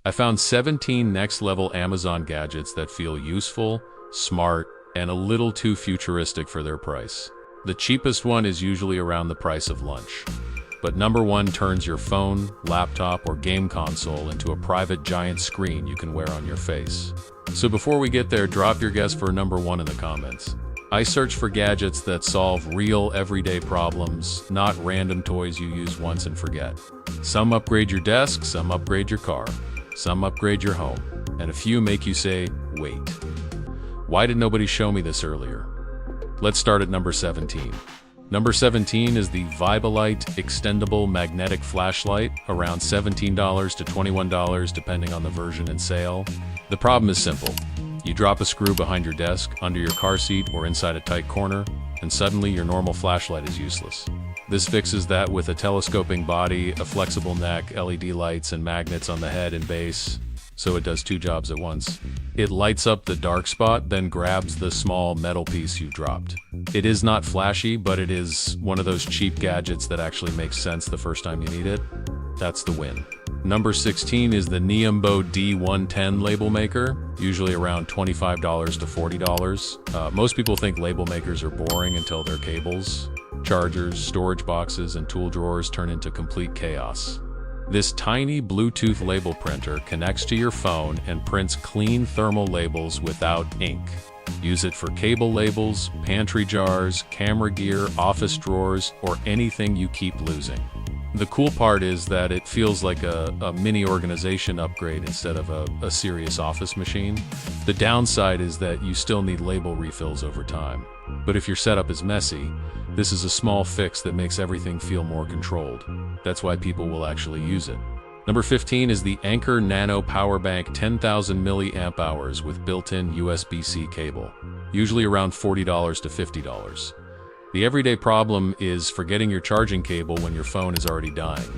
I found 17 next-level Amazon gadgets that feel useful, smart, and a little too futuristic for their price. The cheapest one is usually around the price of lunch. But number one turns your phone, laptop, or game console into a private giant screen you can wear on your face. So before we get there, drop your guess for number one in the comments. I search for gadgets that solve real everyday problems, not random toys you use once and forget. Some upgrade your desk, some upgrade your car, some upgrade your home, and a few make you say, wait. Why did nobody show me this earlier? Let's start at number 17. Number 17 is the Vibalite Extendable Magnetic Flashlight, around $17 to $21 depending on the version and sale. The problem is simple. You drop a screw behind your desk, under your car seat, or inside a tight corner, and suddenly your normal flashlight is useless. This fixes that with a telescoping body, a flexible neck, LED lights, and magnets on the head and base, so it does two jobs at once. It lights up the dark spot, then grabs the small metal piece you've dropped. It is not flashy, but it is one of those cheap gadgets that actually makes sense the first time you need it. That's the win. Number 16 is the Niembo D110 label maker, usually around $25 to $40. Most people think label makers are boring until their cables, chargers, storage boxes, and tool drawers turn into complete chaos. This tiny Bluetooth label printer connects to your phone and prints clean thermal labels without ink. Use it for cable labels, pantry jars, camera gear, office drawers, or anything you keep losing. The cool part is that it feels like a mini organization upgrade instead of a serious office machine. The downside is that you still need label refills over time. But if your setup is messy, this is a small fix that makes everything feel more controlled. That's why people will actually use it. Number 15 is the Anker Nano Power Bank 10,000 milliamp hours with built-in USB-C cable, usually around $40 to $50. The everyday problem is forgetting your charging cable when your phone is already dying.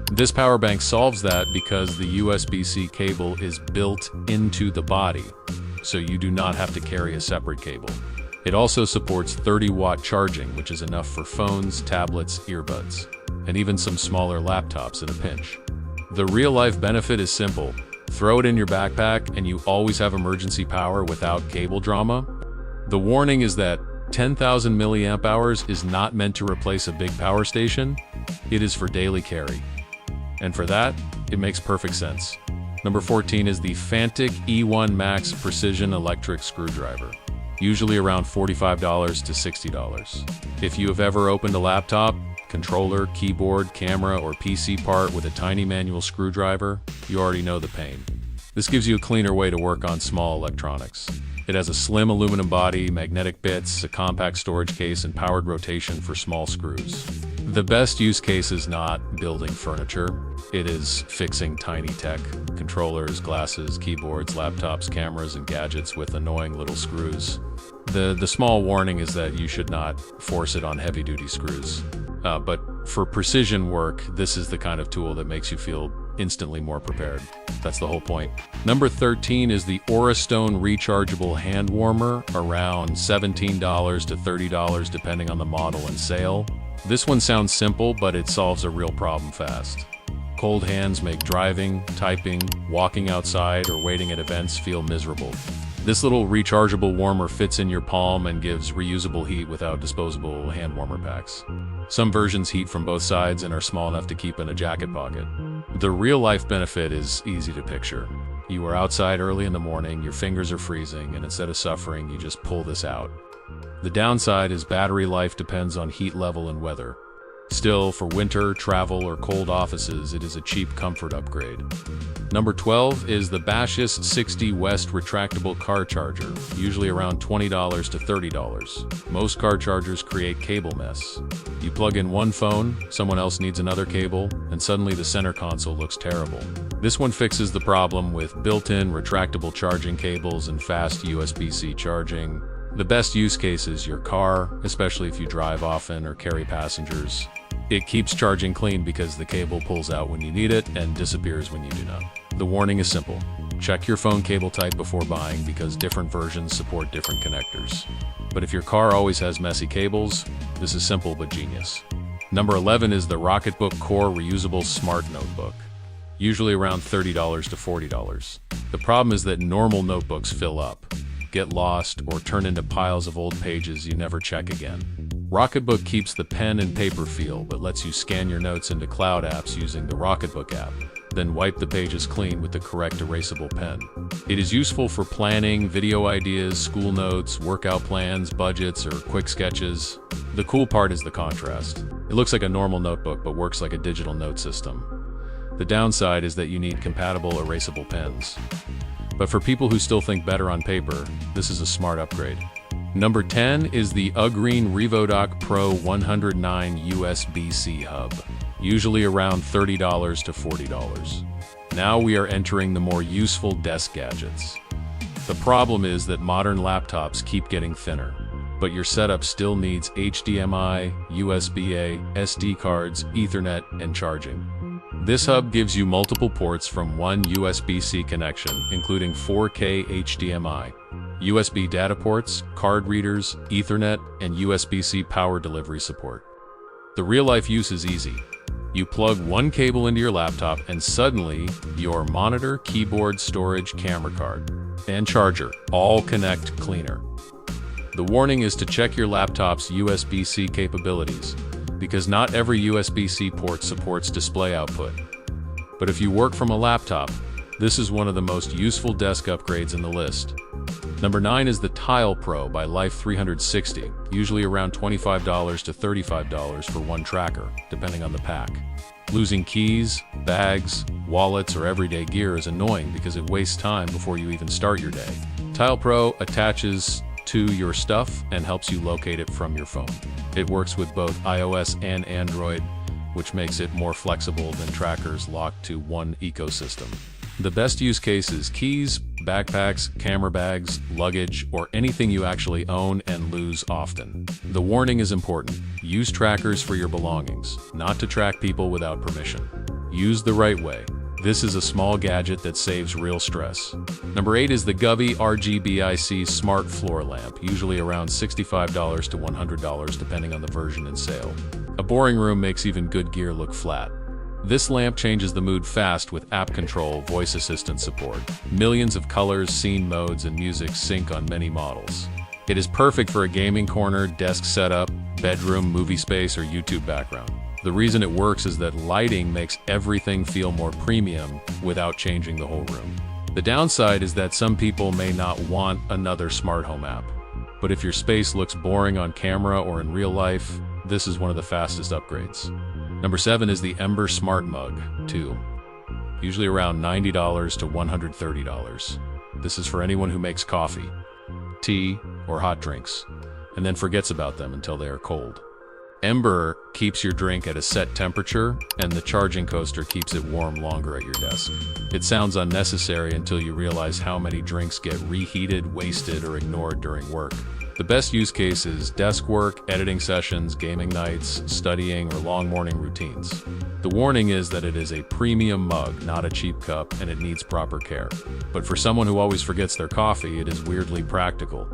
This power bank solves that because the USB-C cable is built into the body, so you do not have to carry a separate cable. It also supports 30-watt charging, which is enough for phones, tablets, earbuds, and even some smaller laptops in a pinch. The real-life benefit is simple. Throw it in your backpack and you always have emergency power without cable drama. The warning is that 10,000 milliamp hours is not meant to replace a big power station. It is for daily carry. And for that, it makes perfect sense. Number 14 is the Fantic E1 Max Precision Electric Screwdriver, usually around $45 to $60. If you have ever opened a laptop, controller, keyboard, camera, or PC part with a tiny manual screwdriver, you already know the pain. This gives you a cleaner way to work on small electronics. It has a slim aluminum body, magnetic bits, a compact storage case, and powered rotation for small screws. The best use case is not building furniture. It is fixing tiny tech, controllers, glasses, keyboards, laptops, cameras, and gadgets with annoying little screws. The small warning is that you should not force it on heavy-duty screws. But for precision work, this is the kind of tool that makes you feel instantly more prepared. That's the whole point. Number 13 is the Aura Stone Rechargeable Hand Warmer, around $17 to $30 depending on the model and sale. This one sounds simple, but it solves a real problem fast. Cold hands make driving, typing, walking outside, or waiting at events feel miserable. This little rechargeable warmer fits in your palm and gives reusable heat without disposable hand warmer packs. Some versions heat from both sides and are small enough to keep in a jacket pocket. The real-life benefit is easy to picture. You are outside early in the morning, your fingers are freezing, and instead of suffering, you just pull this out. The downside is battery life depends on heat level and weather. Still, for winter, travel, or cold offices, it is a cheap comfort upgrade. Number 12 is the Bashis 60 West Retractable Car Charger, usually around $20 to $30. Most car chargers create cable mess. You plug in one phone, someone else needs another cable, and suddenly the center console looks terrible. This one fixes the problem with built-in retractable charging cables and fast USB-C charging. The best use case is your car, especially if you drive often or carry passengers. It keeps charging clean because the cable pulls out when you need it and disappears when you do not. The warning is simple. Check your phone cable type before buying because different versions support different connectors. But if your car always has messy cables, this is simple but genius. Number 11 is the Rocketbook Core Reusable Smart Notebook. usually around $30 to $40. The problem is that normal notebooks fill up, get lost, or turn into piles of old pages you never check again. Rocketbook keeps the pen and paper feel, but lets you scan your notes into cloud apps using the Rocketbook app, then wipe the pages clean with the correct erasable pen. It is useful for planning, video ideas, school notes, workout plans, budgets, or quick sketches. The cool part is the contrast. It looks like a normal notebook, but works like a digital note system. The downside is that you need compatible erasable pens. But for people who still think better on paper, this is a smart upgrade. Number 10 is the Ugreen RevoDock Pro 109 USB-C hub, usually around $30 to $40. Now we are entering the more useful desk gadgets. The problem is that modern laptops keep getting thinner, but your setup still needs HDMI, USB-A, SD cards, Ethernet, and charging. This hub gives you multiple ports from one USB-C connection, including 4K HDMI, USB data ports, card readers, Ethernet, and USB-C power delivery support. The real-life use is easy. You plug one cable into your laptop and suddenly your monitor, keyboard, storage, camera card, and charger all connect cleaner. The warning is to check your laptop's USB-C capabilities, because not every USB-C port supports display output. But if you work from a laptop, this is one of the most useful desk upgrades in the list. Number 9 is the Tile Pro by Life 360, usually around $25 to $35 for one tracker, depending on the pack. Losing keys, bags, wallets, or everyday gear is annoying because it wastes time before you even start your day. Tile Pro attaches to your stuff and helps you locate it from your phone. It works with both iOS and Android, which makes it more flexible than trackers locked to one ecosystem. The best use case is keys, backpacks, camera bags, luggage, or anything you actually own and lose often. The warning is important. Use trackers for your belongings, not to track people without permission. Use the right way. This is a small gadget that saves real stress. Number 8 is the Govee RGBIC Smart Floor Lamp, usually around $65 to $100 depending on the version in sale. A boring room makes even good gear look flat. This lamp changes the mood fast with app control, voice assistant support. Millions of colors, scene modes, and music sync on many models. It is perfect for a gaming corner, desk setup, bedroom, movie space, or YouTube background. The reason it works is that lighting makes everything feel more premium without changing the whole room. The downside is that some people may not want another smart home app. But if your space looks boring on camera or in real life, this is one of the fastest upgrades. Number 7 is the Ember Smart Mug 2, usually around $90 to $130. This is for anyone who makes coffee, tea, or hot drinks, and then forgets about them until they are cold. Ember keeps your drink at a set temperature, and the charging coaster keeps it warm longer at your desk. It sounds unnecessary until you realize how many drinks get reheated, wasted, or ignored during work. The best use case is desk work, editing sessions, gaming nights, studying, or long morning routines. The warning is that it is a premium mug, not a cheap cup, and it needs proper care. But for someone who always forgets their coffee, it is weirdly practical.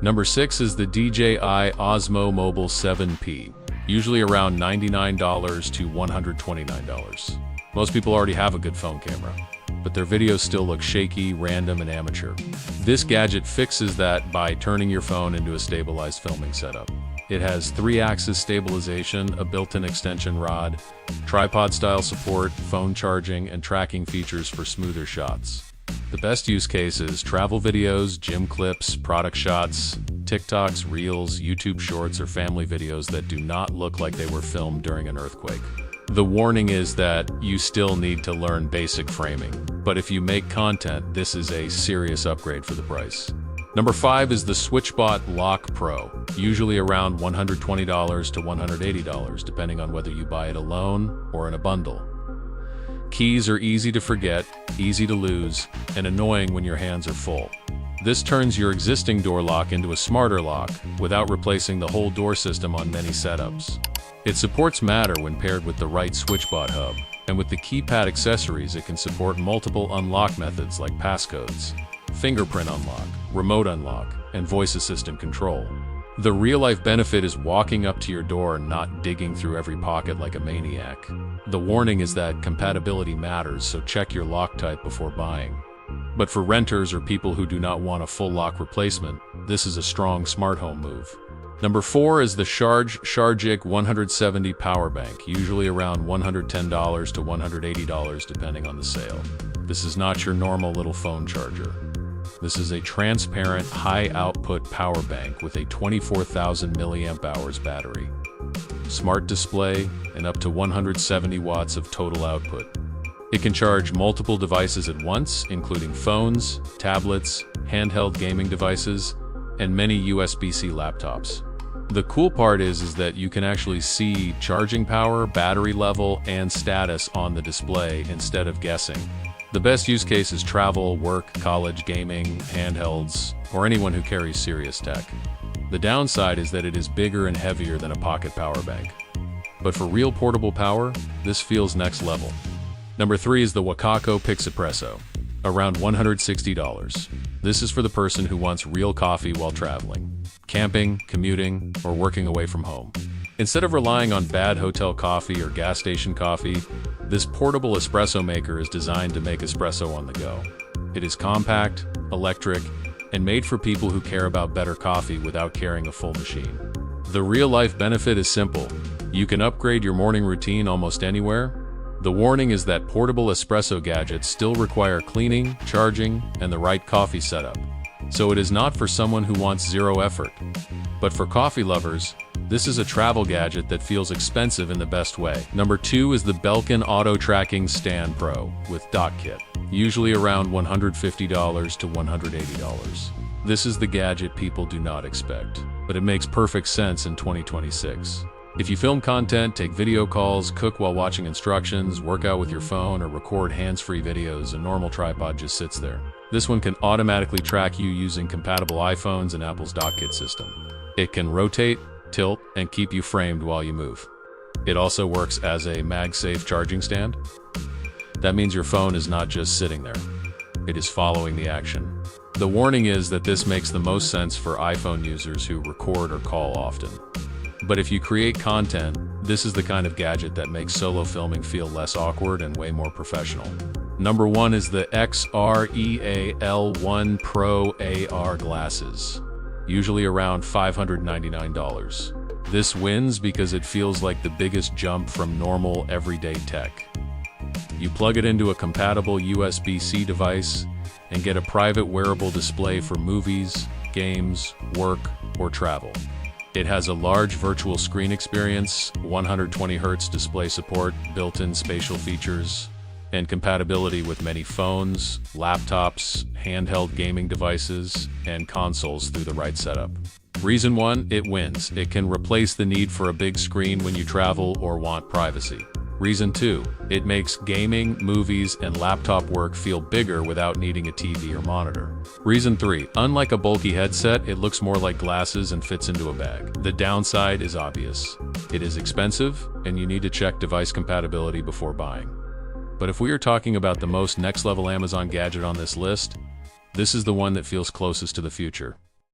Number 6 is the DJI Osmo Mobile 7P, usually around $99 to $129. Most people already have a good phone camera, but their videos still look shaky, random, and amateur. This gadget fixes that by turning your phone into a stabilized filming setup. It has 3-axis stabilization, a built-in extension rod, tripod-style support, phone charging, and tracking features for smoother shots. The best use case is travel videos, gym clips, product shots, TikToks, Reels, YouTube Shorts, or family videos that do not look like they were filmed during an earthquake. The warning is that you still need to learn basic framing, but if you make content, this is a serious upgrade for the price. Number 5 is the SwitchBot Lock Pro, usually around $120 to $180, depending on whether you buy it alone or in a bundle. Keys are easy to forget, easy to lose, and annoying when your hands are full. This turns your existing door lock into a smarter lock without replacing the whole door system on many setups. It supports Matter when paired with the right SwitchBot hub, and with the keypad accessories it can support multiple unlock methods like passcodes, fingerprint unlock, remote unlock, and voice assistant control. The real-life benefit is walking up to your door and not digging through every pocket like a maniac. The warning is that compatibility matters, so check your lock type before buying. But for renters or people who do not want a full lock replacement, this is a strong smart home move. Number 4 is the Sharjik 170 power bank, usually around $110 to $180 depending on the sale. This is not your normal little phone charger. This is a transparent, high-output power bank with a 24,000 milliamp hours battery, smart display, and up to 170 watts of total output. It can charge multiple devices at once, including phones, tablets, handheld gaming devices, and many USB-C laptops. The cool part is that you can actually see charging power, battery level, and status on the display instead of guessing. The best use case is travel, work, college, gaming, handhelds, or anyone who carries serious tech. The downside is that it is bigger and heavier than a pocket power bank. But for real portable power, this feels next level. Number 3 is the Wakako Pixespresso, around $160. This is for the person who wants real coffee while traveling, camping, commuting, or working away from home. Instead of relying on bad hotel coffee or gas station coffee, this portable espresso maker is designed to make espresso on the go. It is compact, electric, and made for people who care about better coffee without carrying a full machine. The real-life benefit is simple. You can upgrade your morning routine almost anywhere. The warning is that portable espresso gadgets still require cleaning, charging, and the right coffee setup. So it is not for someone who wants zero effort. But for coffee lovers, this is a travel gadget that feels expensive in the best way. Number 2 is the Belkin Auto Tracking Stand Pro with dock kit, usually around $150 to $180. This is the gadget people do not expect, but it makes perfect sense in 2026. If you film content, take video calls, cook while watching instructions, work out with your phone, or record hands-free videos, a normal tripod just sits there. This one can automatically track you using compatible iPhones and Apple's dock kit system. It can rotate, tilt, and keep you framed while you move. It also works as a MagSafe charging stand. That means your phone is not just sitting there. It is following the action. The warning is that this makes the most sense for iPhone users who record or call often. But if you create content, this is the kind of gadget that makes solo filming feel less awkward and way more professional. Number 1 is the XREAL1 Pro AR glasses, usually around $599. This wins because it feels like the biggest jump from normal everyday tech. You plug it into a compatible USB-C device and get a private wearable display for movies, games, work, or travel. It has a large virtual screen experience, 120Hz display support, built-in spatial features, and compatibility with many phones, laptops, handheld gaming devices, and consoles through the right setup. Reason 1, it wins. It can replace the need for a big screen when you travel or want privacy. Reason 2, it makes gaming, movies, and laptop work feel bigger without needing a TV or monitor. Reason 3, unlike a bulky headset, it looks more like glasses and fits into a bag. The downside is obvious. It is expensive, and you need to check device compatibility before buying. But if we are talking about the most next-level Amazon gadget on this list, this is the one that feels closest to the future.